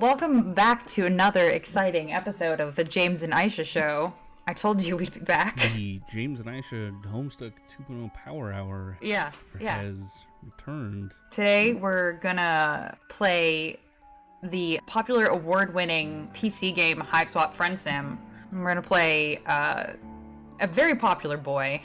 Welcome back to another exciting episode of the James and Aysha Show. I told you we'd be back. The James and Aysha Homestuck 2.0 Power Hour has returned. Today we're gonna play the popular award-winning PC game Hive Swap Friendsim. We're gonna play a very popular boy.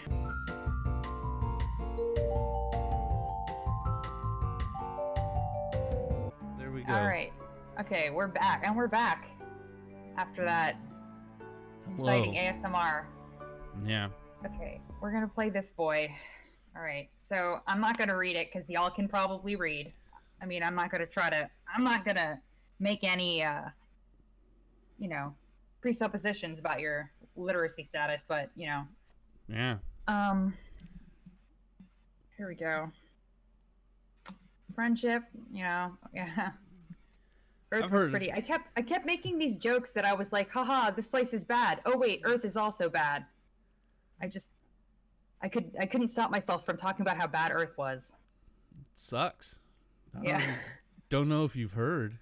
There we go. All right. Okay, we're back, and we're back after that exciting ASMR. Yeah. Okay, we're gonna play this boy. All right, so I'm not gonna read it because y'all can probably read. I mean, I'm not gonna make any, presuppositions about your literacy status, but, Yeah. Here we go. Friendship, yeah. Earth was pretty. I kept making these jokes that I was like, haha, this place is bad. Oh wait, Earth is also bad. I couldn't stop myself from talking about how bad Earth was. It sucks. Yeah. Don't know if you've heard.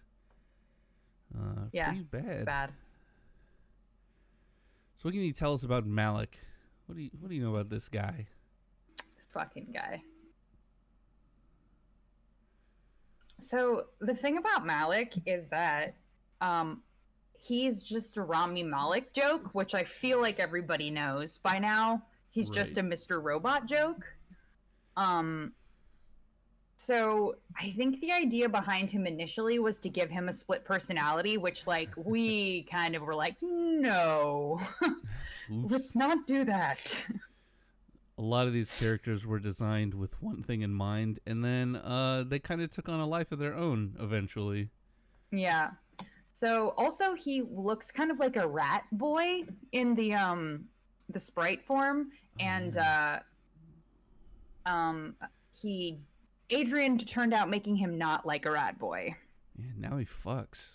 Yeah. Pretty bad. It's bad. So what can you tell us about Malik? What do you know about this guy? This fucking guy. So the thing about Malik is that he's just a Rami Malek joke, which I feel like everybody knows by now. He's just a Mr. Robot joke. So I think the idea behind him initially was to give him a split personality, which we kind of were like, no, let's not do that. A lot of these characters were designed with one thing in mind, and then they kind of took on a life of their own eventually. Yeah. So also he looks kind of like a rat boy in the sprite form, and Adrian turned out making him not like a rat boy. Yeah, now he fucks.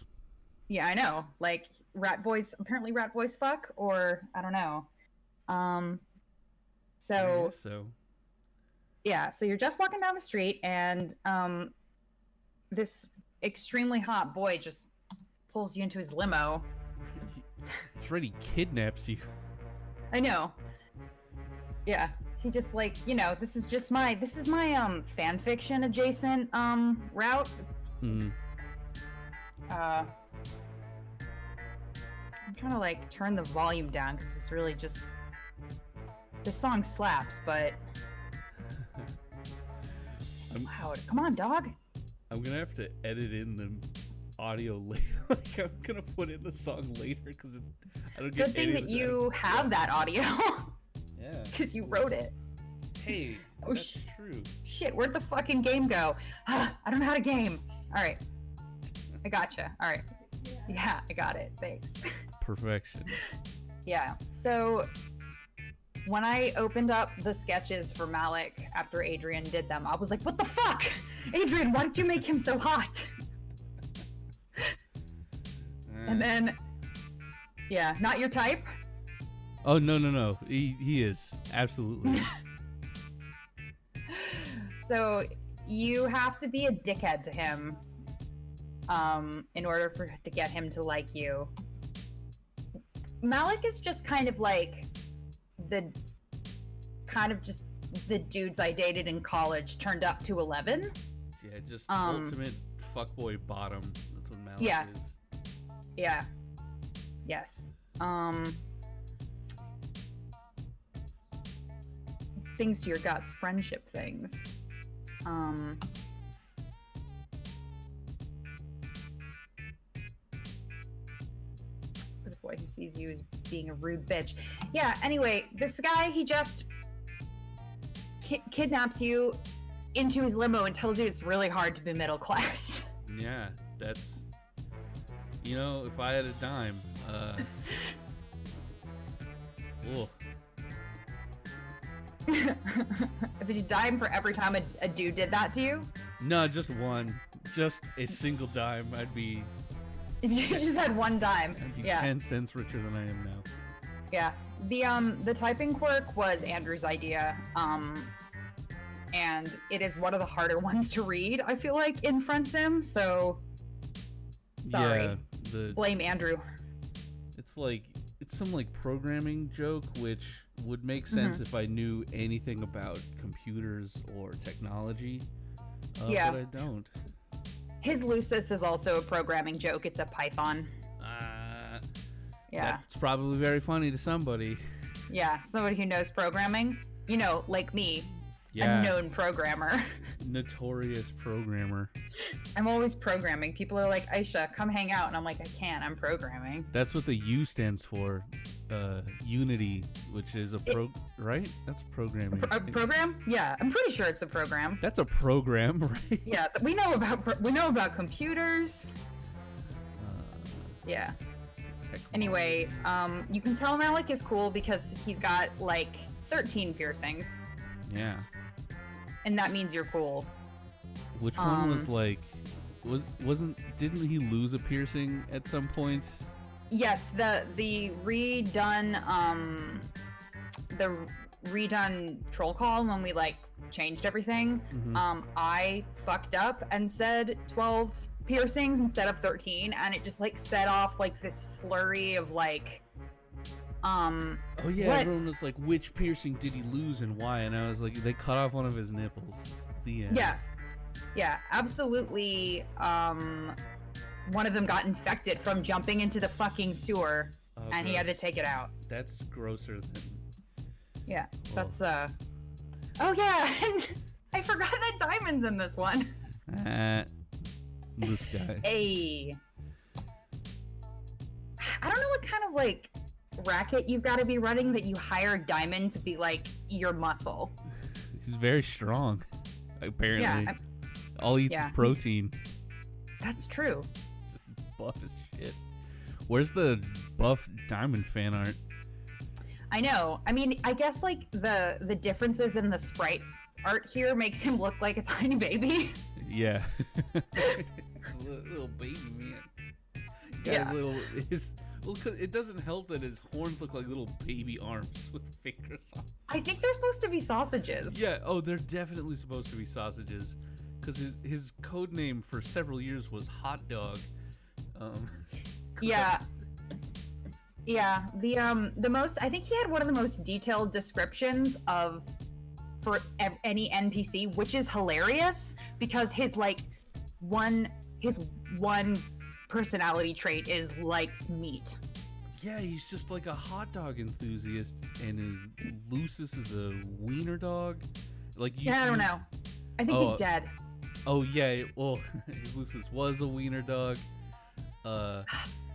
Yeah, I know. Like apparently rat boys fuck, or I don't know. So you're just walking down the street, and this extremely hot boy just pulls you into his limo. Freddy kidnaps you. I know. Yeah, he just this is my fan fiction adjacent route. I'm trying to turn the volume down because it's really just. This song slaps, but it's loud. Come on, dog. I'm gonna have to edit in the audio later. I'm gonna put in the song later because I don't get. Good thing that you have that audio. Yeah. Because you wrote it. Hey, that's true. Shit, where'd the fucking game go? I don't know how to game. All right, I gotcha. All right. Yeah, I got it. Thanks. Perfection. Yeah. So. When I opened up the sketches for Malik after Adrian did them, I was like, what the fuck? Adrian, why did you make him so hot? And then, yeah, not your type? Oh, no. He is. Absolutely. So you have to be a dickhead to him in order to get him to like you. Malik is just kind of like the dudes I dated in college turned up to 11. Yeah, just ultimate fuckboy bottom. That's what Malik is. Yeah. Yes. Things to your guts, friendship things. Boy, he sees you as being a rude bitch. Yeah, anyway, this guy, he just kidnaps you into his limo and tells you it's really hard to be middle class. Yeah, that's... if I had a dime, Did you dime for every time a dude did that to you? No, just one. Just a single dime, I'd be... If you just had one dime. I'd be 10 cents richer than I am now. Yeah. The typing quirk was Andrew's idea. And it is one of the harder ones to read, I feel like, in friendsim, so Sorry. Yeah, Blame Andrew. it's like it's some like programming joke, which would make sense if I knew anything about computers or technology. Yeah. But I don't. His Lucis is also a programming joke. It's a Python. Yeah. That's probably very funny to somebody. Yeah, somebody who knows programming. You know, like me, Yeah. a known programmer. Notorious programmer. I'm always programming. People are like, Aysha, come hang out. And I'm like, I can't. I'm programming. That's what the U stands for. Unity, which is right? That's programming. A program? Yeah, I'm pretty sure it's a program. That's a program, right? Yeah, we know about computers. Yeah. Anyway, you can tell Malik is cool because he's got like 13 piercings. Yeah. And that means you're cool. Which one was like didn't he lose a piercing at some point? Yes, the redone troll call when we like changed everything. I fucked up and said 12 piercings instead of 13, and it just like set off like this flurry of like oh yeah, what? Everyone was like, which piercing did he lose and why? And I was like, they cut off one of his nipples. The end. Yeah, absolutely. One of them got infected from jumping into the fucking sewer, and he had to take it out. That's grosser than. Yeah, that's oh yeah, and I forgot that Diamond's in this one. This guy. Hey. I don't know what kind of like racket you've got to be running that you hire Diamond to be like your muscle. He's very strong, apparently. Yeah, all he eats is protein. That's true. Buff as shit. Where's the buff Diamond fan art? I know. I mean, I guess like the differences in the sprite art here makes him look like a tiny baby. Yeah. little baby man. Well, it doesn't help that his horns look like little baby arms with fingers on. I think they're supposed to be sausages. Yeah. Oh, they're definitely supposed to be sausages, because his code name for several years was Hot Dog. Yeah. Yeah. The most, I think he had one of the most detailed descriptions for any NPC, which is hilarious because his one personality trait is likes meat. Yeah, he's just like a hot dog enthusiast, and his Lucis is a wiener dog. Like I don't know. I think he's dead. Oh yeah, well, Lucis was a wiener dog. Of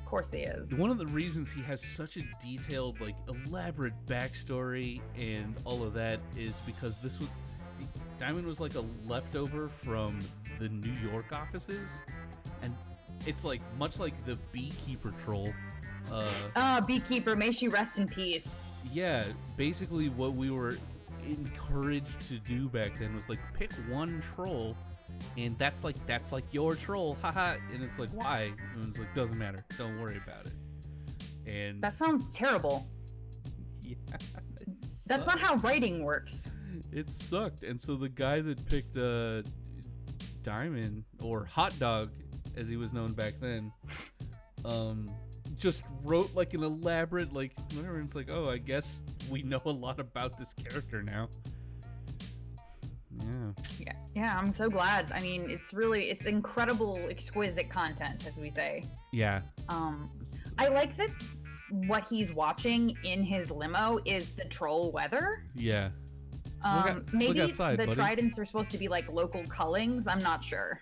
course he is. One of the reasons he has such a detailed, like, elaborate backstory and all of that is because Diamond was like a leftover from the New York offices, and it's like much like the beekeeper troll. Beekeeper, may she rest in peace. Yeah, basically what we were encouraged to do back then was like pick one troll, and that's like your troll, haha. And it's like, why? And it's like, doesn't matter, don't worry about it. And that sounds terrible. Yeah, that's not how writing works. It sucked. And so the guy that picked Diamond, or Hot Dog as he was known back then, just wrote like an elaborate, like, whatever. And it's like, oh, I guess we know a lot about this character now. Yeah, I'm so glad. I mean, it's incredible, exquisite content, as we say. Yeah. I like that what he's watching in his limo is the troll weather. Yeah. Maybe look outside, the buddy. tridents are supposed to be like local cullings. I'm not sure.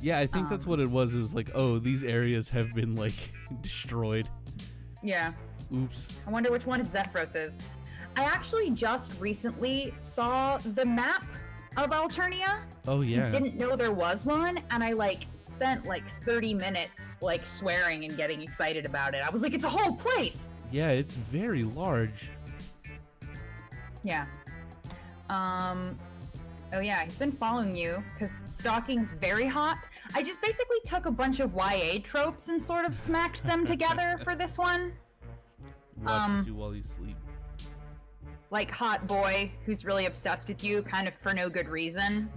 Yeah, I think that's what it was. It was like, oh, these areas have been like destroyed. Yeah. Oops. I wonder which one Zephyros is. I actually just recently saw the map of Alternia. Oh yeah. Didn't know there was one, and I spent 30 minutes swearing and getting excited about it. I was like, it's a whole place. Yeah, it's very large. Yeah. Oh yeah, he's been following you because stalking's very hot. I just basically took a bunch of YA tropes and sort of smacked them together for this one. Watches you while you sleep. Like hot boy who's really obsessed with you, kind of for no good reason.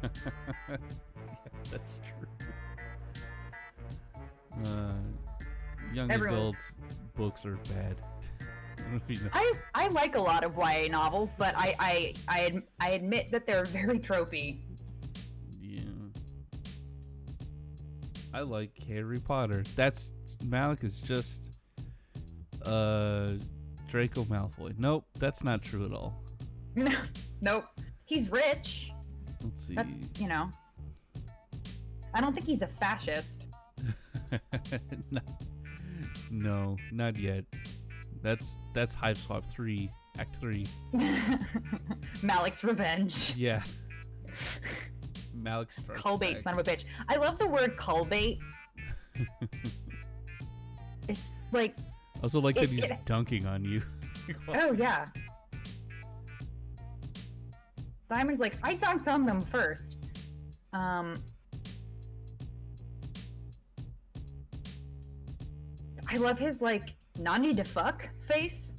Yeah, that's true. young Everyone. adult books are bad. I don't know if you know. I like a lot of YA novels, but I admit that they're very tropey. Yeah. I like Harry Potter. Malik is just Draco Malfoy. Nope, that's not true at all. Nope. He's rich. Let's see. That's, I don't think he's a fascist. No, not yet. That's Hive Swap 3, Act 3. Malik's revenge. Yeah. Malik strikes Cullbait, back. son of a bitch. I love the word cullbait. It's like, Also like that he's dunking on you. oh yeah. Diamond's like, I dunked on them first. I love his like Nani to fuck face.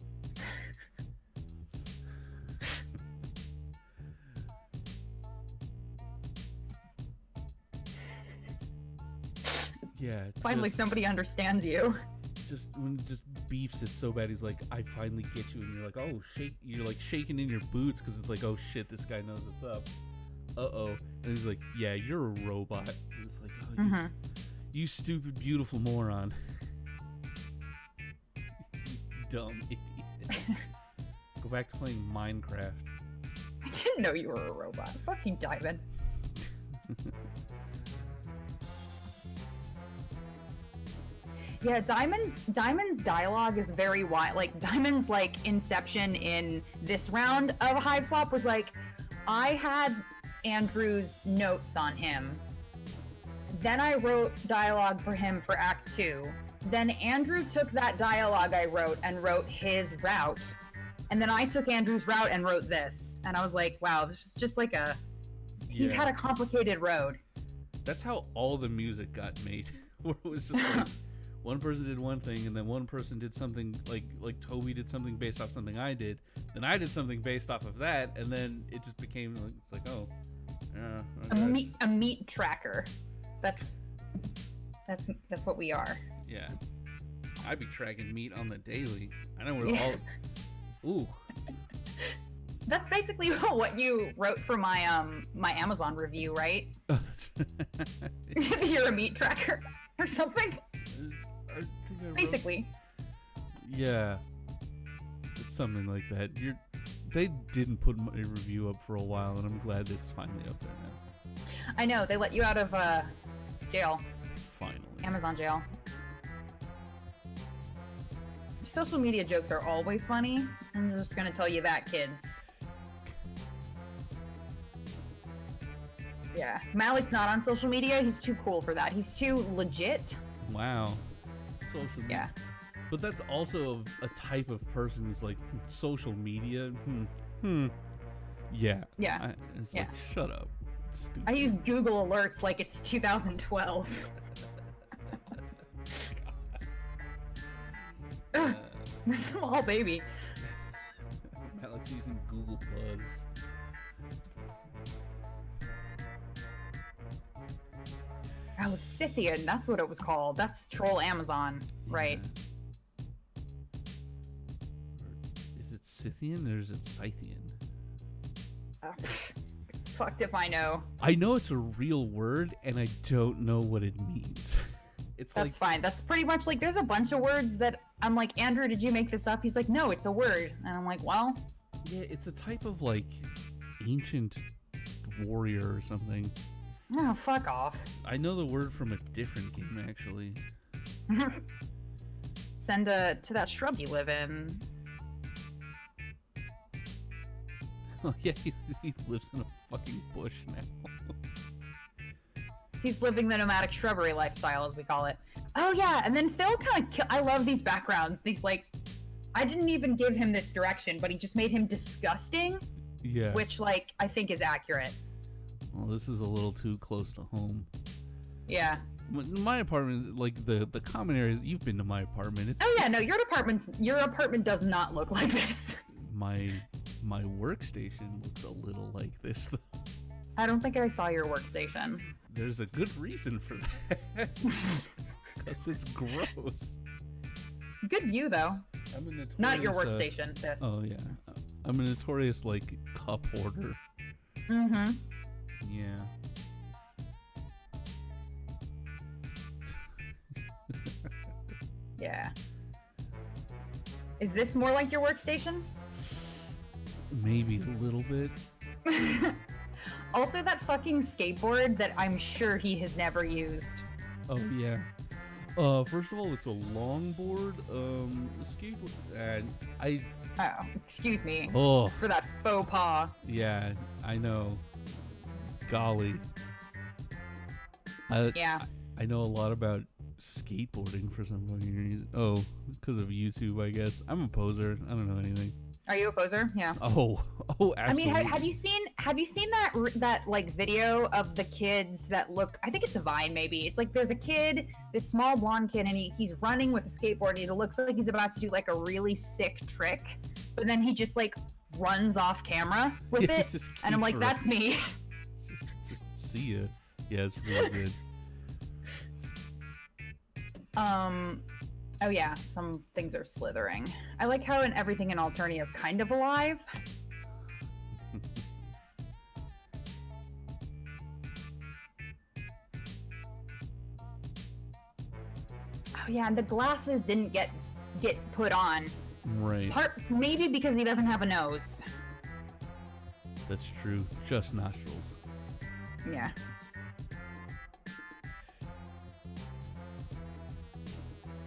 Yeah. Finally, somebody understands you. Just when it just beefs it so bad, he's like, I finally get you, and you're like, oh shake, you're like shaking in your boots because it's like, oh shit, this guy knows what's up. And he's like, yeah, you're a robot. And it's like, oh, you stupid beautiful moron. Dumb idiot. Go back to playing Minecraft. I didn't know you were a robot. Fucking Diamond. Yeah, Diamond's dialogue is very wide. Like Diamond's like inception in this round of Hive Swap was like, I had Andrew's notes on him. Then I wrote dialogue for him for Act 2. Then Andrew took that dialogue I wrote and wrote his route. And then I took Andrew's route and wrote this. And I was like, wow, this was just like he's had a complicated road. That's how all the music got made. Where it was just like, one person did one thing, and then one person did something like Toby did something based off something I did. Then I did something based off of that, and then it just became like, it's like, oh, yeah. A meat tracker. That's what we are. Yeah, I be tracking meat on the daily. I know we're all. Ooh. That's basically what you wrote for my my Amazon review, right? You're a meat tracker or something. I think I wrote... Basically. Yeah, it's something like that. They didn't put my review up for a while, and I'm glad it's finally up there now. I know, they let you out of jail. Finally. Amazon jail. Social media jokes are always funny. I'm just gonna tell you that, kids. Yeah, Malik's not on social media. He's too cool for that. He's too legit. Wow. Social media. Yeah. But that's also a type of person who's like, social media? Yeah. Yeah. It's like, shut up. Stupid. I use Google Alerts like it's 2012. Small baby. Malik's using Google Plus. Oh, Scythian. That's what it was called. That's Troll Amazon, right? Is it Scythian or is it Scythian? Fucked if I know. I know it's a real word, and I don't know what it means. That's fine. That's pretty much like, there's a bunch of words that I'm like, Andrew, did you make this up? He's like, no, it's a word. And I'm like, well. Yeah, it's a type of like ancient warrior or something. Oh, fuck off. I know the word from a different game, actually. Send to that shrub you live in. Oh, yeah, he lives in a fucking bush now. He's living the nomadic shrubbery lifestyle, as we call it. Oh, yeah, and then Phil kind of... I love these backgrounds. These, like... I didn't even give him this direction, but he just made him disgusting. Yeah. Which, like, I think is accurate. Well, this is a little too close to home. Yeah. My apartment, like, the common areas... You've been to my apartment. Oh, yeah, no, your apartment does not look like this. My workstation looks a little like this, though. I don't think I saw your workstation. There's a good reason for that. Because it's gross. Good view though. I'm a notorious, Not your workstation. This. Oh yeah, I'm a notorious like cup hoarder. Mm-hmm. Yeah. Yeah. Is this more like your workstation? Maybe a little bit. Also, that fucking skateboard that I'm sure he has never used. Oh yeah. First of all, it's a longboard. Skateboard, and Oh, excuse me. Oh. For that faux pas. Yeah, I know. Golly. Yeah. I know a lot about skateboarding for some fucking reason. Oh, because of YouTube, I guess. I'm a poser. I don't know anything. Are you a poser? Yeah. Oh, absolutely. I mean, have you seen that like video of the kids that look? I think it's a Vine, maybe. It's like there's a kid, this small blonde kid, and he's running with a skateboard. And it looks like he's about to do like a really sick trick, but then he just like runs off camera with it, and I'm like, that's me. Just see ya. Yeah, it's really good. Oh yeah, some things are slithering. I like how everything in Alternia is kind of alive. Oh yeah, and the glasses didn't get put on. Right. Maybe because he doesn't have a nose. That's true. Just nostrils. Yeah.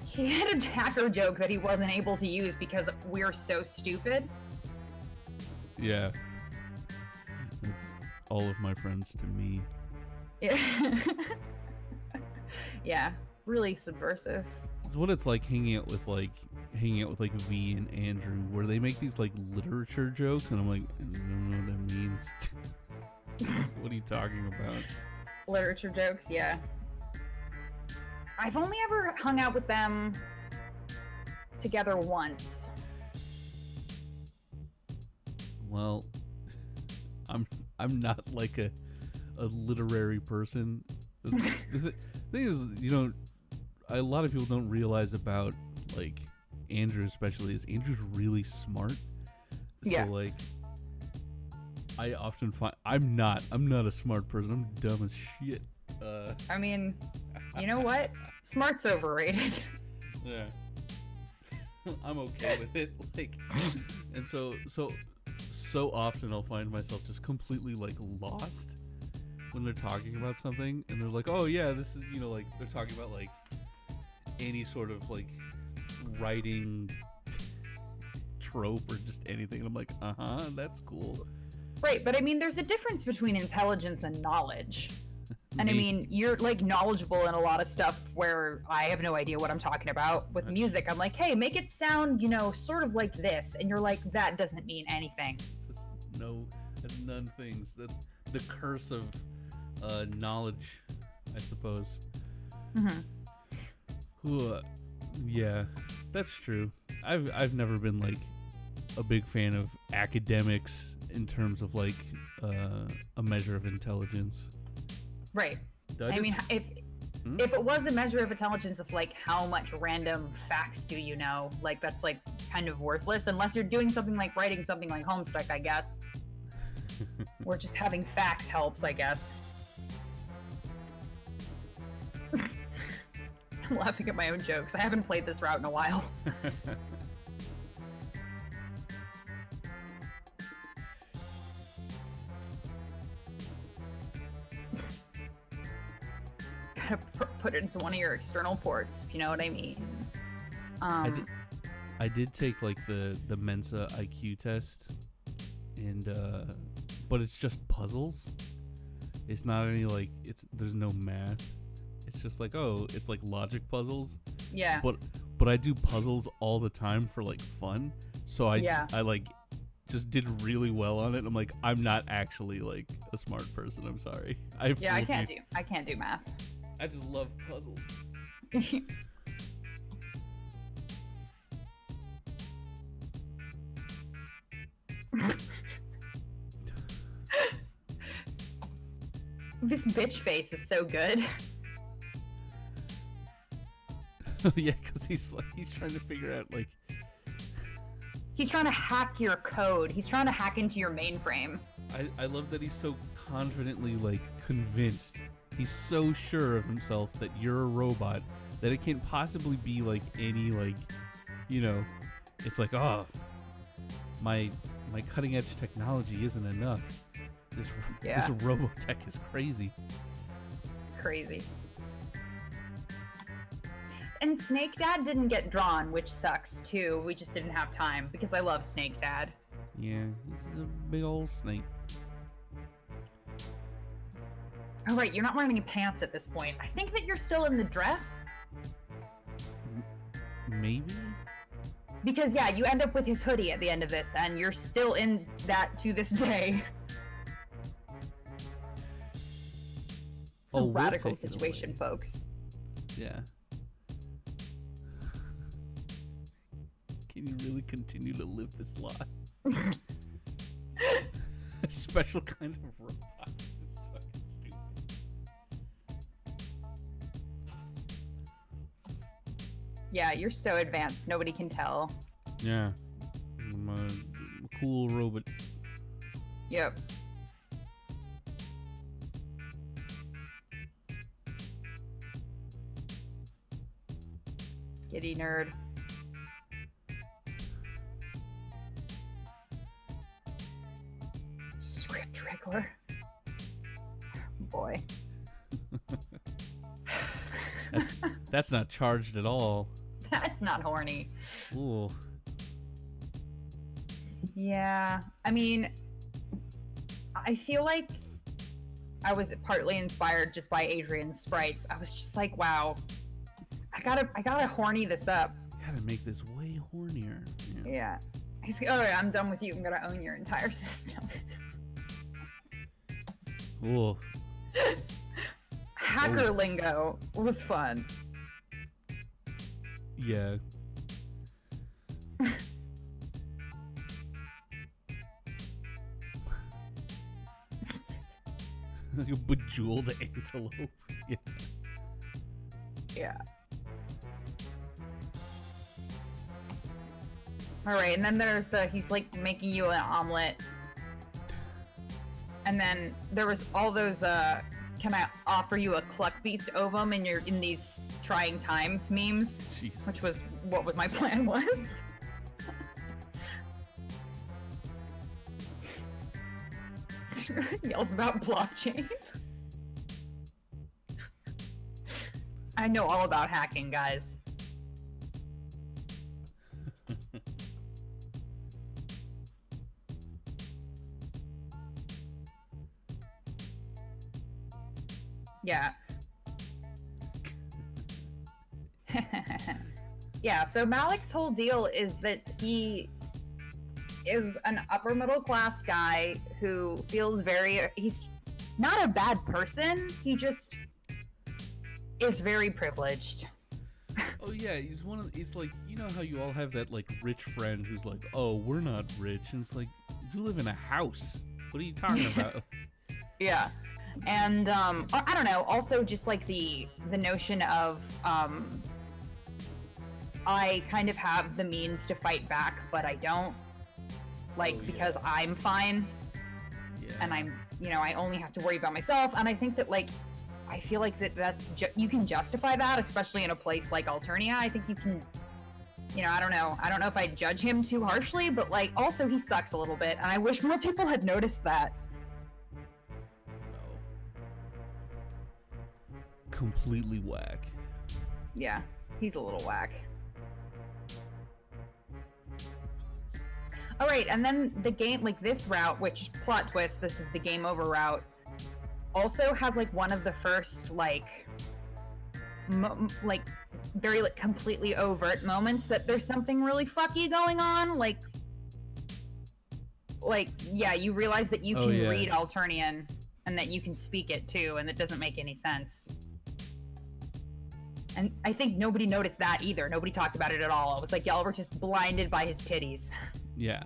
He had a hacker joke that he wasn't able to use because we're so stupid. Yeah. That's all of my friends to me. Yeah. Yeah, really subversive. It's what it's like hanging out with like V and Andrew, where they make these like literature jokes, and I'm like, I don't know what that means. What are you talking about? Literature jokes, yeah. I've only ever hung out with them together once. Well, I'm not like a literary person. The thing is, a lot of people don't realize about like Andrew especially is Andrew's really smart. Yeah. So like I often find I'm not a smart person. I'm dumb as shit. I mean, you know what? Smart's overrated. Yeah. I'm okay with it. Like, and so often I'll find myself just completely like lost when they're talking about something, and they're like, "Oh yeah, this is," like they're talking about like any sort of like writing trope or just anything. And I'm like, that's cool. Right, but I mean, there's a difference between intelligence and knowledge. And I mean, you're like knowledgeable in a lot of stuff where I have no idea what I'm talking about. With music, I'm like, hey, make it sound, sort of like this. And you're like, that doesn't mean anything. Just none things. The curse of knowledge, I suppose. Mm-hmm. Yeah, that's true. I've never been like a big fan of academics in terms of like a measure of intelligence. Right. I mean, if it was a measure of intelligence of like how much random facts do you know, like that's like kind of worthless unless you're doing something like writing something like Homestuck, I guess. Or just having facts helps, I guess. I'm laughing at my own jokes. I haven't played this route in a while. Gotta put it into one of your external ports, if you know what I mean. I did take like the Mensa IQ test, and but it's just puzzles. It's not any like there's no math. It's just like it's like logic puzzles. Yeah. But I do puzzles all the time for like fun. So I like just did really well on it. I'm like, I'm not actually like a smart person. I'm sorry. I can't do math. I just love puzzles. This bitch face is so good. Yeah, because he's trying to figure out like He's trying to hack your code. He's trying to hack into your mainframe. I love that he's so confidently like convinced. He's so sure of himself that you're a robot that it can't possibly be like any like, you know, it's like, oh, my cutting edge technology isn't enough. This Robotech is crazy. It's crazy. And Snake Dad didn't get drawn, which sucks too. We just didn't have time because I love Snake Dad. Yeah, he's a big old snake. Oh right, you're not wearing any pants at this point. I think that you're still in the dress. Maybe? Because yeah, you end up with his hoodie at the end of this, and you're still in that to this day. It's a radical situation, folks. Yeah. Can you really continue to live this life? A special kind of robot. It's fucking stupid. Yeah, you're so advanced, nobody can tell. Yeah. I'm a cool robot. Yep. Giddy nerd. Script wriggler. Boy. That's not charged at all. That's not horny. Ooh. Yeah, I mean, I feel like I was partly inspired just by Adrian's sprites. I was just like, wow, I gotta horny this up. Gotta make this way hornier. Yeah. He's like, all right, I'm done with you. I'm gonna own your entire system. Ooh. Hacker lingo was fun. Yeah. Like a bejeweled antelope. Yeah. Yeah. All right, and then there's he's like making you an omelet. And then there was all those, can I offer you a Cluck Beast ovum in these trying times memes? Jesus. Which was what my plan was. Yells about blockchain. I know all about hacking, guys. Yeah. Yeah, so Malik's whole deal is that he is an upper middle class guy who feels he's not a bad person, he just is very privileged. Oh yeah, it's like, you know how you all have that like rich friend who's like, oh, we're not rich, and it's like, you live in a house. What are you talking about? Yeah. And I don't know, also just like the notion of I kind of have the means to fight back, but I don't, like, because I'm fine. Yeah. And I'm, I only have to worry about myself. And I think that, like, I feel like that's you can justify that, especially in a place like Alternia. I think you can, I don't know if I judge him too harshly, but like, also he sucks a little bit, and I wish more people had noticed that. Completely whack. Yeah, he's a little whack. All right, and then the game, like this route, which plot twist, this is the game over route, also has like one of the first like very like completely overt moments that there's something really fucky going on. Like yeah, you realize that you can read Alternian and that you can speak it too, and it doesn't make any sense. And I think nobody noticed that either. Nobody talked about it at all. It was like y'all were just blinded by his titties. Yeah.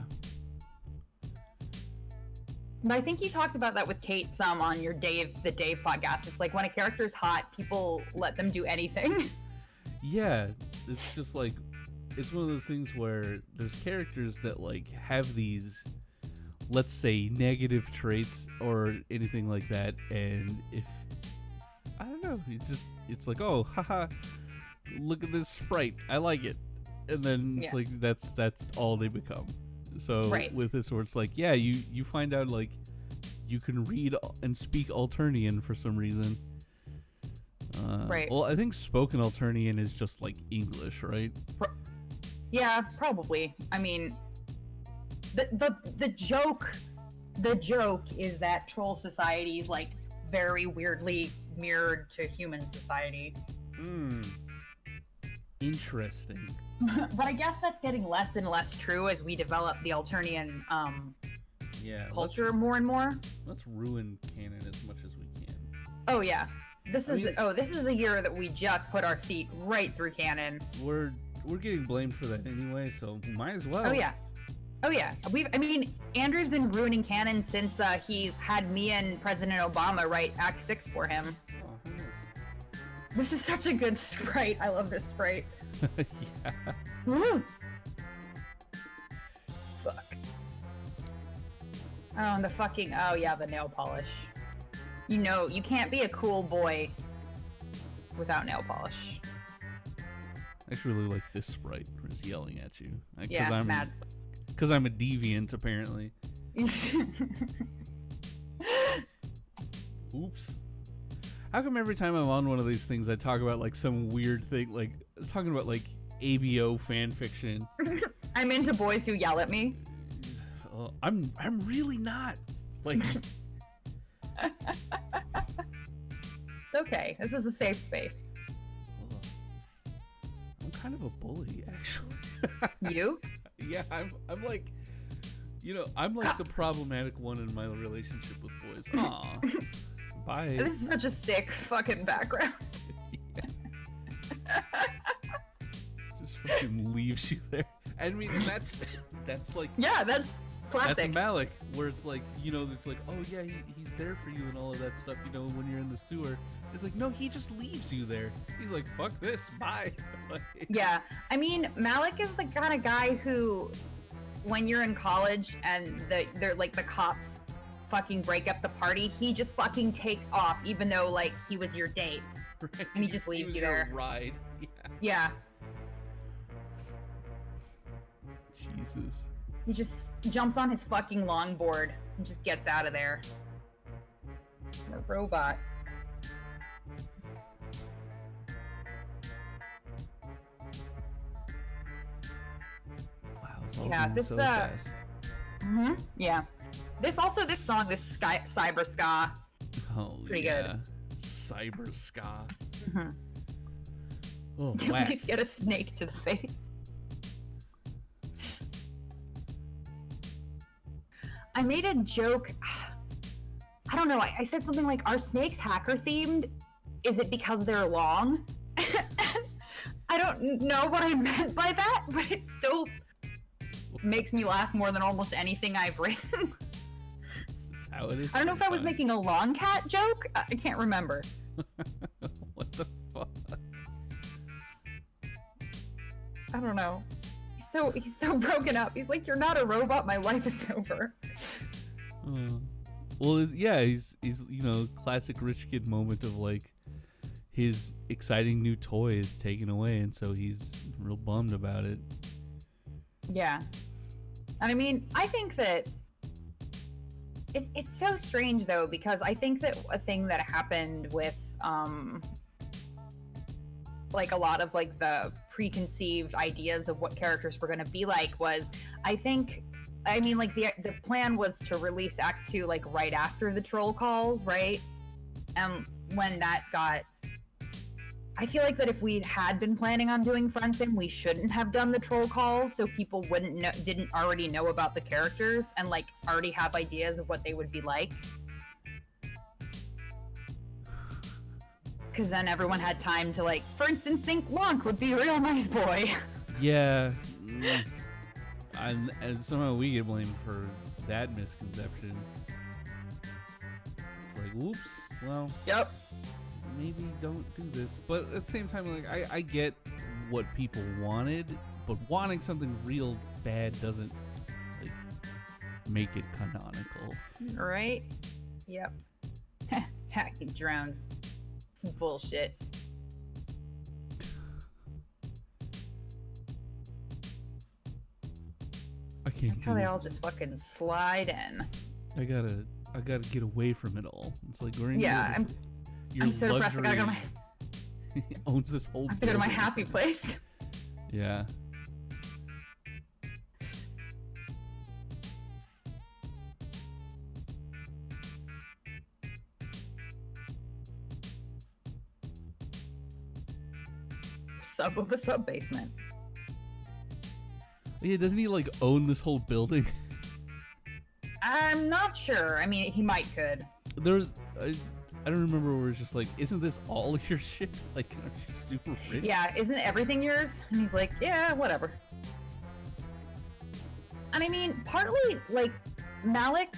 But I think you talked about that with Kate some on your the Dave podcast. It's like when a character's hot, people let them do anything. Yeah, it's just like it's one of those things where there's characters that like have these, let's say, negative traits or anything like that, and if I don't know, it's like, oh, haha, look at this sprite, I like it, and then it's like that's all they become. So with this, where it's like, yeah, you find out like you can read and speak Alternian for some reason. Well, I think spoken Alternian is just like English, right? Yeah, probably. I mean, the joke is that troll society is like very weirdly mirrored to human society. Interesting. But I guess that's getting less and less true as we develop the Alternian culture more and more. Let's ruin canon as much as we can. Oh yeah. This is the year that we just put our feet right through canon. We're getting blamed for that anyway, so might as well. Oh yeah. Andrew's been ruining canon since he had me and President Obama write Act 6 for him. Oh, nice. This is such a good sprite. I love this sprite. Yeah. Woo! Fuck. Oh, and the nail polish. You know, you can't be a cool boy without nail polish. I actually really like this sprite who's yelling at you. Matt's. Because I'm a deviant, apparently. Oops. How come every time I'm on one of these things, I talk about like some weird thing, like I was talking about like ABO fan fiction. I'm into boys who yell at me. I'm really not. Like. It's okay. This is a safe space. I'm kind of a bully, actually. You? Yeah, I'm like, I'm like the problematic one in my relationship with boys. Aw. Bye. This is such a sick fucking background. Just fucking leaves you there. I mean, that's like... Yeah, that's classic. That's Malik, where it's like, it's like, oh yeah, he's there for you and all of that stuff, when you're in the sewer. It's like, no, he just leaves you there. He's like, fuck this, bye. Yeah, I mean, Malik is the kind of guy who, when you're in college and they're like the cops fucking break up the party, he just fucking takes off, even though like he was your date, right. And he just leaves you there. Ride. Yeah. Jesus. He just jumps on his fucking longboard and just gets out of there. I'm a robot. Yeah, this so fast. Yeah. This song, this cyber ska. Oh, pretty good. Cyber ska. Mm-hmm. Oh, wow. Please get a snake to the face. I made a joke. I don't know. I said something like, "Are snakes hacker themed? Is it because they're long?" I don't know what I meant by that, but it still makes me laugh more than almost anything I've written. How it is. I don't know if I was making a long cat joke. I can't remember. What the fuck? I don't know. He's so broken up. He's like, "You're not a robot. My life is over." Well, yeah, he's classic rich kid moment of like his exciting new toy is taken away, and so he's real bummed about it. Yeah, and I mean, I think that it's so strange though, because I think that a thing that happened with like a lot of like the preconceived ideas of what characters were going to be like was, the plan was to release Act 2 like right after the troll calls, right? And when that got, I feel like that if we had been planning on doing friendsim, we shouldn't have done the troll calls, so people didn't already know about the characters and like already have ideas of what they would be like. Because then everyone had time to, like, for instance, think Lonk would be a real nice boy. Yeah. And somehow we get blamed for that misconception. It's like, whoops, well. Yep. Maybe don't do this. But at the same time, like, I get what people wanted, but wanting something real bad doesn't like make it canonical. Right? Yep. Hacking drones. It's bullshit. I can't That's how they all just fucking slide in. I gotta get away from it all. It's like we're in I'm so depressed. I gotta go to my owns this whole I have to go to my happy place. Yeah. Sub of a sub basement. Yeah, doesn't he like own this whole building? I'm not sure. I mean, he might could. There's I don't remember where it's just like, isn't this all your shit? Like, aren't you super rich? Yeah, isn't everything yours? And he's like, yeah, whatever. And I mean, partly, like, Malik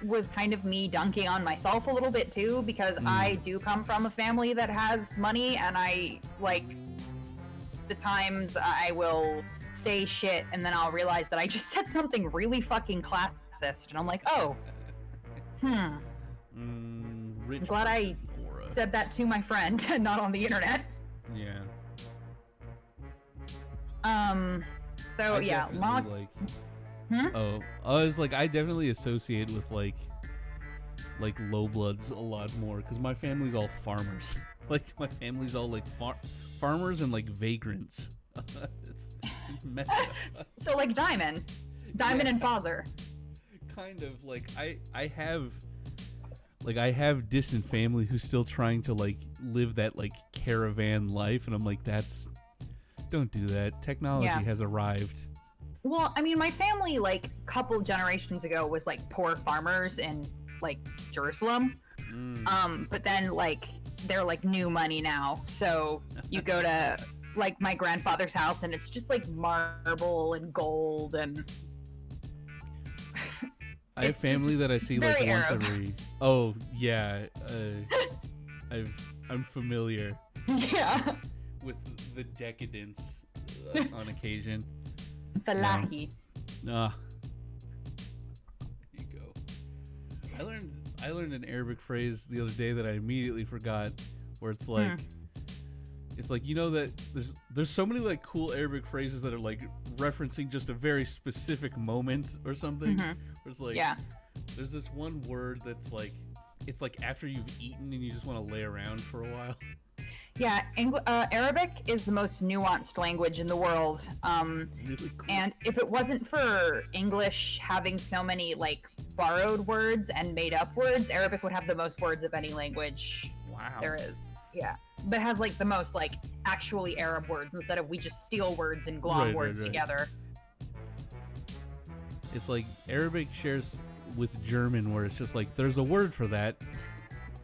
was kind of me dunking on myself a little bit too, because I do come from a family that has money, and I, like, the times I will say shit and then I'll realize that I just said something really fucking classist, and I'm like, oh, Rich I'm glad I said that to my friend, not on the internet. Yeah. So yeah, Malik. Oh, I was like, I definitely associate with like low bloods a lot more because my family's all farmers. Like my family's all like farmers and like vagrants. It's messed up. So like Diamond and Father. Kind of like I have distant family who's still trying to like live that like caravan life, and I'm like, don't do that. Technology has arrived. Well, I mean, my family, like, couple generations ago was, like, poor farmers in, like, Jerusalem. But then, like, they're, like, new money now. So you go to, like, my grandfather's house, and it's just, like, marble and gold, and... I have family that I see, like, once Arab. every... Oh, yeah. I'm familiar. Yeah. With the decadence on occasion. Falahi. There you go. I learned an Arabic phrase the other day that I immediately forgot, where it's like you know that there's so many like cool Arabic phrases that are like referencing just a very specific moment or something. Where it's like there's this one word that's like it's like after you've eaten and you just want to lay around for a while. Yeah, Arabic is the most nuanced language in the world. Really cool. And if it wasn't for English having so many like borrowed words and made up words, Arabic would have the most words of any language there is. Yeah. But it has like the most like actually Arab words instead of we just steal words and glom words together. It's like Arabic shares with German where it's just like there's a word for that.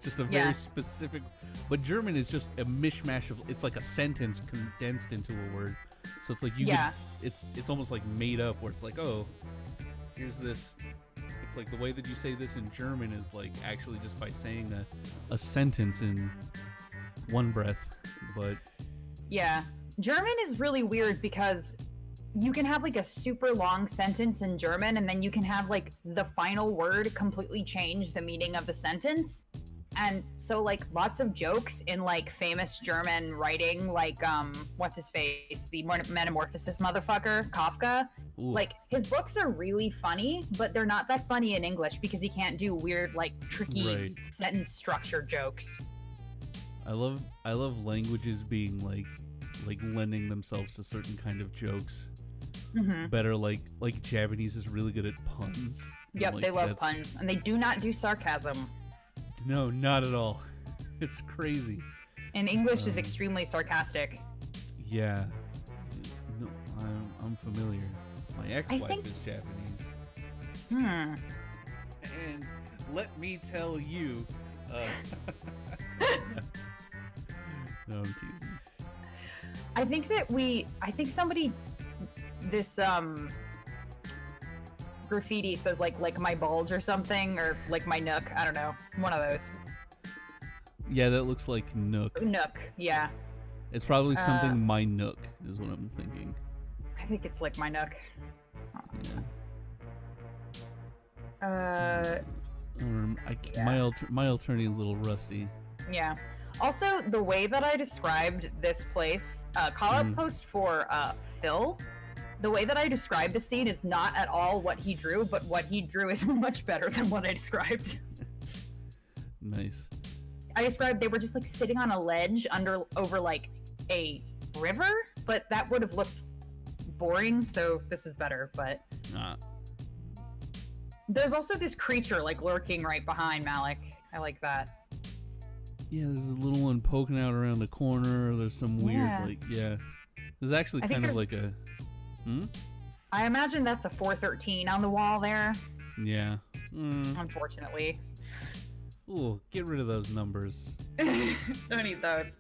Just a very specific. But German is just a mishmash of. It's like a sentence condensed into a word. So it's like it's almost like made up. Where it's like, oh, here's this. It's like the way that you say this in German is like actually just by saying a sentence in one breath. But yeah, German is really weird because you can have like a super long sentence in German, and then you can have like the final word completely change the meaning of the sentence. And so, like, lots of jokes in, like, famous German writing, like, what's his face? The Metamorphosis motherfucker, Kafka. Ooh. Like, his books are really funny, but they're not that funny in English because he can't do weird, like, tricky sentence structure jokes. I love languages being, like lending themselves to certain kind of jokes. Better, like Japanese is really good at puns. Yep, like, they love puns. And they do not do sarcasm. No, not at all. It's crazy. And English is extremely sarcastic. Yeah. No, I'm familiar. My ex-wife is Japanese. And let me tell you... No, I'm teasing. I think somebody... This, graffiti says like my bulge or something, or like my nook. I don't know, one of those. Yeah, that looks like Nook. Nook, yeah. It's probably something my nook is what I'm thinking. I think it's Lick My Nook. Yeah. My alternative is a little rusty. Yeah. Also, the way that I described this place, call out post for Phil. The way that I described the scene is not at all what he drew, but what he drew is much better than what I described. Nice. I described they were just like sitting on a ledge over like a river, but that would have looked boring, so this is better, but there's also this creature like lurking right behind Malik. I like that. Yeah, there's a little one poking out around the corner. There's some weird there's actually kind of like a I imagine that's a 413 on the wall there. Yeah. Unfortunately. Ooh, get rid of those numbers. Don't need those.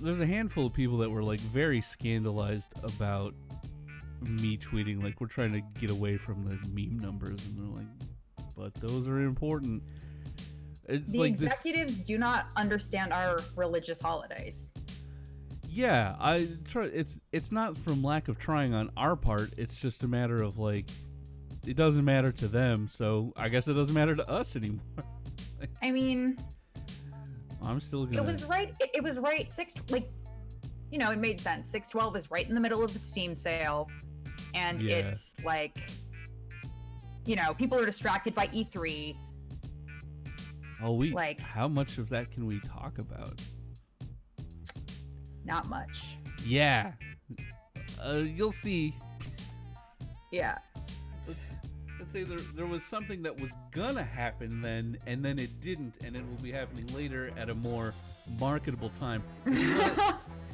There's a handful of people that were like very scandalized about me tweeting like we're trying to get away from the meme numbers, and they're like, but those are important. It's the like executives do not understand our religious holidays. Yeah, it's not from lack of trying on our part. It's just a matter of like, it doesn't matter to them, so I guess it doesn't matter to us anymore. I mean, I'm still gonna. It was right. It was right. It made sense. 612 is right in the middle of the Steam sale, and it's like, people are distracted by E3. Oh, how much of that can we talk about? Not much. Yeah. You'll see. Yeah. Let's say there was something that was gonna happen then, and then it didn't, and it will be happening later at a more marketable time.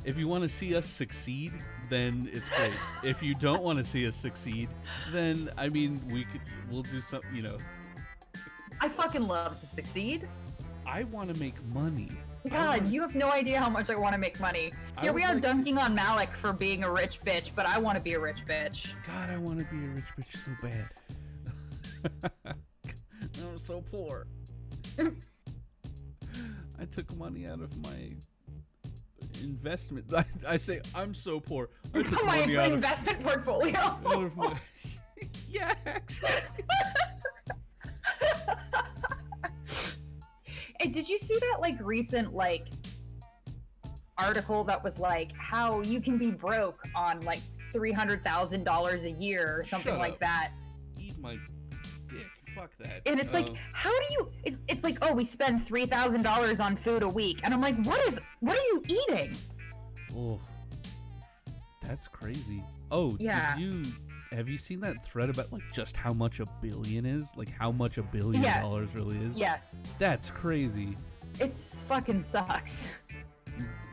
If you want to see us succeed, then it's great. If you don't want to see us succeed, then I mean we'll do something. I fucking love to succeed. I want to make money. God, you have no idea how much I want to make money. Here we are dunking on Malik for being a rich bitch, but I want to be a rich bitch. God, I want to be a rich bitch so bad. I'm so poor. I took money out of my investment. I say I'm so poor. I took my money out investment portfolio. Out of my... Yeah. And did you see that recent article that was how you can be broke on $300,000 a year or something like that? Eat my dick. Fuck that. And it's how do you? It's like, oh, we spend $3,000 on food a week, and I'm like, what are you eating? Oh, that's crazy. Oh, yeah. Have you seen that thread about just how much a billion is? How much $1 billion really is? Yes. That's crazy. It's fucking sucks.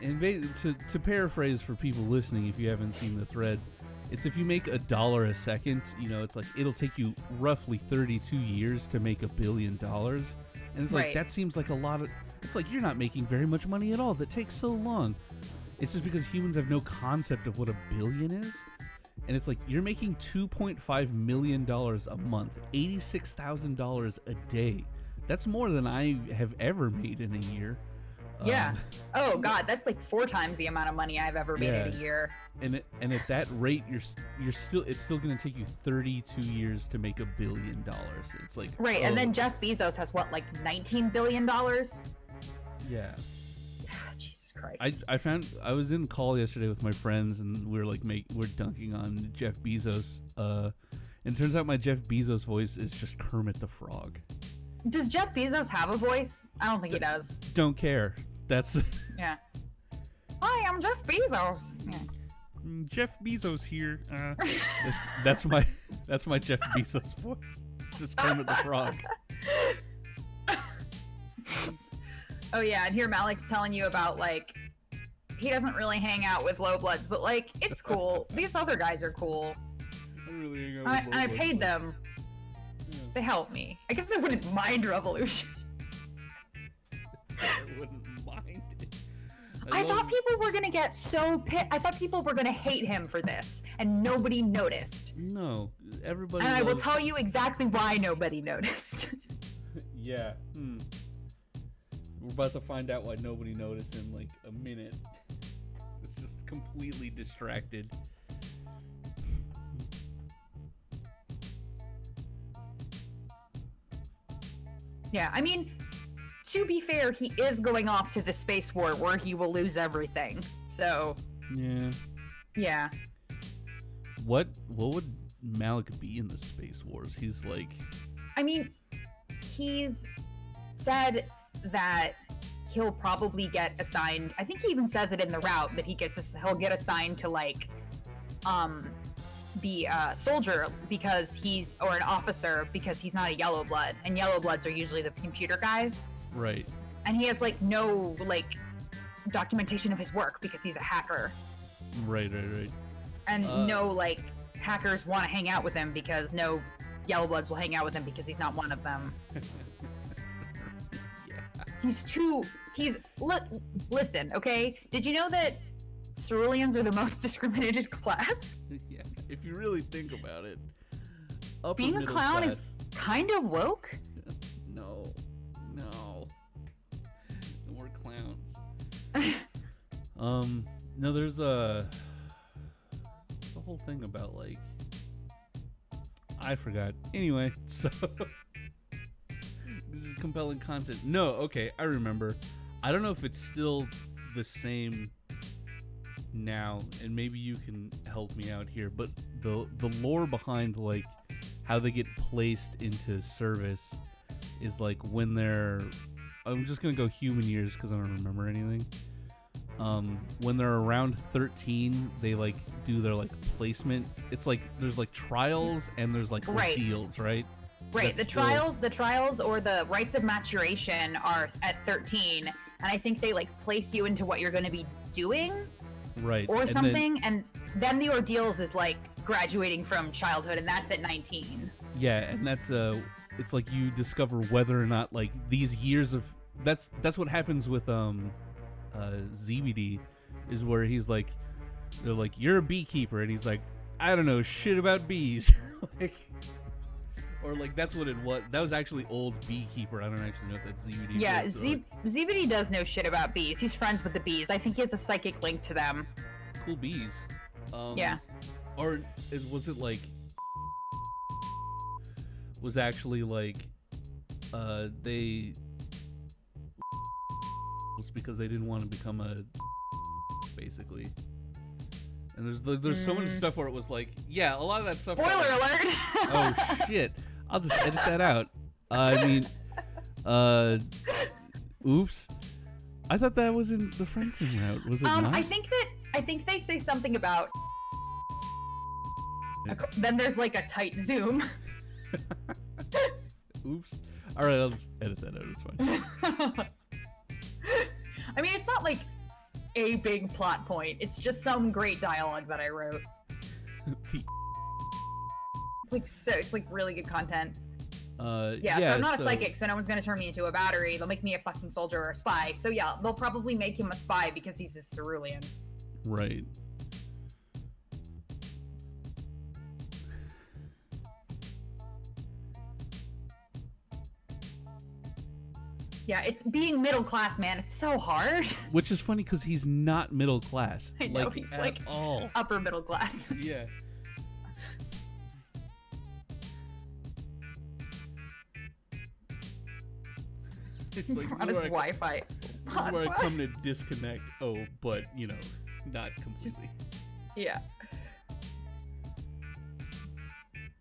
And to paraphrase for people listening, if you haven't seen the thread, it's if you make $1 a second, it's it'll take you roughly 32 years to make $1 billion. And it's that seems like a lot of. It's you're not making very much money at all. That takes so long. It's just because humans have no concept of what $1 billion is. And it's you're making $2.5 million a month, $86,000 a day. That's more than I have ever made in a year. Yeah. Oh God, that's 4 times the amount of money I've ever made in a year. And at that rate, it's still going to take you 32 years to make $1 billion. It's right. And then Jeff Bezos has what, $19 billion? Yeah. Jesus Christ. I was in call yesterday with my friends, and we were we're dunking on Jeff Bezos. And it turns out my Jeff Bezos voice is just Kermit the Frog. Does Jeff Bezos have a voice? I don't think he does. Don't care. That's yeah. Hi, I'm Jeff Bezos. Yeah. Jeff Bezos here. That's my Jeff Bezos voice. It's just Kermit the Frog. Oh yeah, and here Malik's telling you about he doesn't really hang out with low bloods, but it's cool. These other guys are cool. I really hang out with I paid them. Yeah. They helped me. I guess I wouldn't mind revolution. I wouldn't mind it. I thought people were gonna get so pissed. I thought people were gonna hate him for this, and nobody noticed. No, everybody. And I will tell you exactly why nobody noticed. Yeah. We're about to find out why nobody noticed in a minute. completely distracted. Yeah, I mean, to be fair, he is going off to the space war where he will lose everything. So, Yeah. yeah. What would Malik be in the Space Wars? He's like... I mean, he's said that he'll probably get assigned. I think he even says it in the route that he'll get assigned to like be a soldier because or an officer because he's not a yellow blood, and yellow bloods are usually the computer guys. Right. And he has like no like documentation of his work because he's a hacker. Right. And no like hackers want to hang out with him because no yellow bloods will hang out with him because he's not one of them. Yeah. Listen, okay? Did you know that ceruleans are the most discriminated class? Yeah, if you really think about it. Being a clown is kind of woke. No. No more clowns. No, there's the whole thing about like I forgot. Anyway, so this is compelling content. No, okay, I remember. I don't know if it's still the same now, and maybe you can help me out here, but the lore behind like how they get placed into service is like when they're I'm just gonna go human years because I don't remember anything. When they're around 13, they like do their like placement. It's like there's like trials and there's like ordeals, right? Right. The trials or the rites of maturation are at 13, and I think they like place you into what you're going to be doing, right, or something, and then the ordeals is like graduating from childhood, and that's at 19. Yeah, and that's it's like you discover whether or not like these years of that's what happens with ZBD, is where he's like, they're like, you're a beekeeper, and he's like, I don't know shit about bees. Like, or like that's what it was. That was actually old beekeeper. I don't actually know if that's ZBD. Yeah, ZBD does know shit about bees. He's friends with the bees. I think he has a psychic link to them. Cool bees. Yeah. Or was it like was actually like they because they didn't want to become a basically. And there's so much stuff where it was like, yeah, a lot of that stuff. Spoiler alert! Oh shit! I'll just edit that out. I mean, oops. I thought that was in the friendsim route. Was it not? I think they say something about. Then there's like a tight zoom. Oops. All right, I'll just edit that out. It's fine. I mean, it's not like a big plot point. It's just some great dialogue that I wrote. It's like really good content. Yeah, so I'm not a psychic, so no one's gonna turn me into a battery. They'll make me a fucking soldier or a spy. So yeah, they'll probably make him a spy because he's a cerulean. Right. Yeah, it's being middle class, man. It's so hard. Which is funny because he's not middle class. I know, he's like all. Upper middle class. Yeah. It's like on his Wi-Fi. This is where I come to disconnect. Oh, but you know, not completely. Yeah.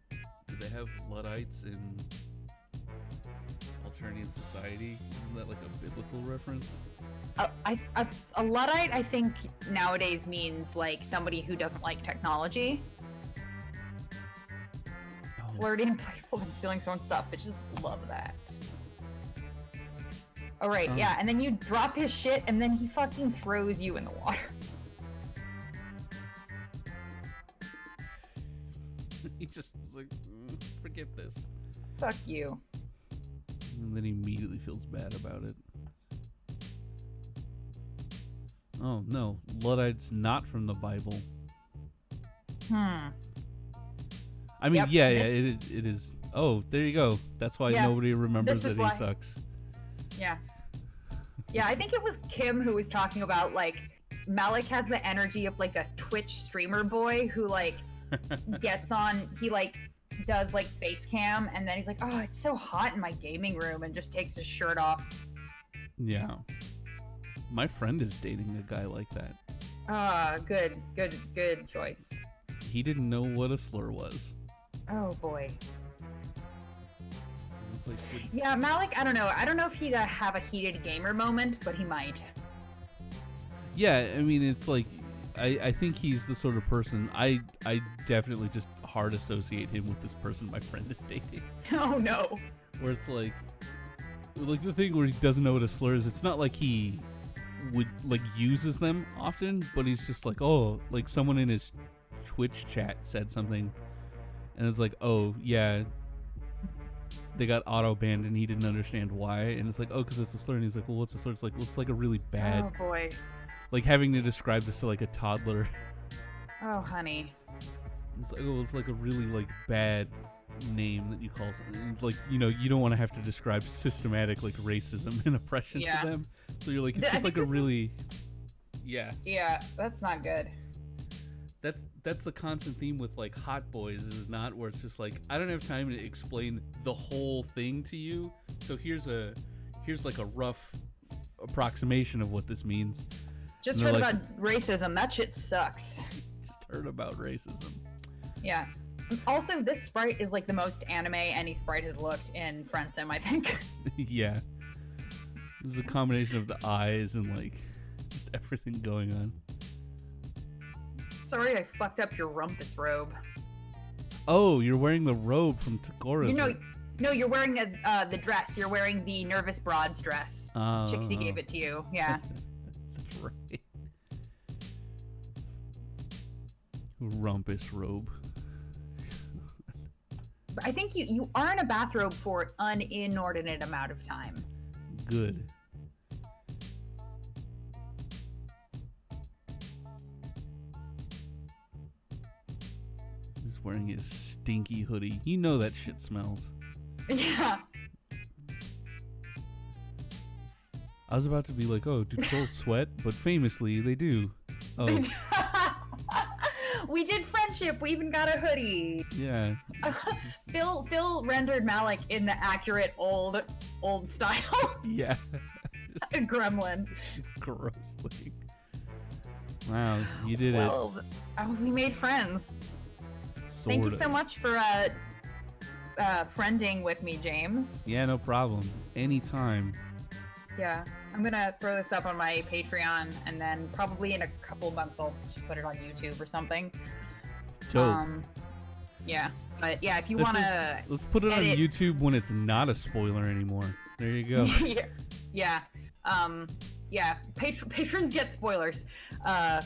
Do they have Luddites in Alternian society? Isn't that like a biblical reference? A Luddite, I think nowadays means like somebody who doesn't like technology. Oh. Flirty and playful and stealing someone's stuff. Bitches love that. All right, yeah, and then you drop his shit, and then he fucking throws you in the water. He just was like, forget this. Fuck you. And then he immediately feels bad about it. Oh, no. Luddites not from the Bible. I mean, yep, it is. Oh, there you go. That's why nobody remembers that he sucks. Yeah. Yeah, I think it was Kim who was talking about, like, Malik has the energy of like a Twitch streamer boy who like gets on, he like does like face cam and then he's like, oh, it's so hot in my gaming room, and just takes his shirt off. Yeah. My friend is dating a guy like that. Good choice. He didn't know what a slur was. Oh boy. Like, yeah, Malik, I don't know if he'd have a heated gamer moment, but he might. Yeah, I mean, it's like, I think he's the sort of person, I definitely just hard associate him with this person my friend is dating. Oh no. Where it's like the thing where he doesn't know what a slur is, it's not like he would, like, uses them often, but he's just like, oh, like, someone in his Twitch chat said something, and it's like, oh, yeah, they got auto-banned and he didn't understand why, and it's like, oh, because it's a slur, and he's like, well, what's a slur? It's like, well, it's like a really bad... Oh boy. Like, having to describe this to, like, a toddler. Oh, honey. It's like, oh, it's like a really, like, bad name that you call something. Like, you know, you don't want to have to describe systematic, like, racism and oppression to them. So you're like, it's just like a really... Yeah. Yeah, that's not good. That's the constant theme with, like, Hot Boys, is not where it's just like, I don't have time to explain the whole thing to you, so here's like a rough approximation of what this means. Just heard about racism. That shit sucks. Just heard about racism. Yeah. Also, this sprite is like the most anime any sprite has looked in friendsim, I think. Yeah. There's a combination of the eyes and, like, just everything going on. Sorry I fucked up your rumpus robe. Oh, you're wearing the robe from Tagora's. No, you're wearing the dress. You're wearing the Nervous Broad's dress. Chixie gave it to you. Yeah. That's right. Rumpus robe. I think you are in a bathrobe for an inordinate amount of time. Good. He's wearing his stinky hoodie. You know that shit smells. Yeah. I was about to be like, oh, do trolls sweat? But famously, they do. Oh. We did friendship. We even got a hoodie. Yeah. Phil rendered Malik in the accurate old style. Yeah. A gremlin. Gross looking. Wow, you did it. We made friends. Sorta. Thank you so much for friending with me, James. Yeah, no problem. Anytime. Yeah, I'm gonna throw this up on my Patreon, and then probably in a couple months I'll just put it on YouTube or something. Dope. Yeah, but yeah, if you wanna, let's put it on YouTube when it's not a spoiler anymore. There you go. Yeah. Yeah. Patrons get spoilers. All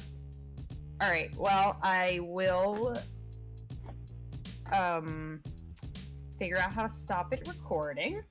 right. Well, I will figure out how to stop it recording.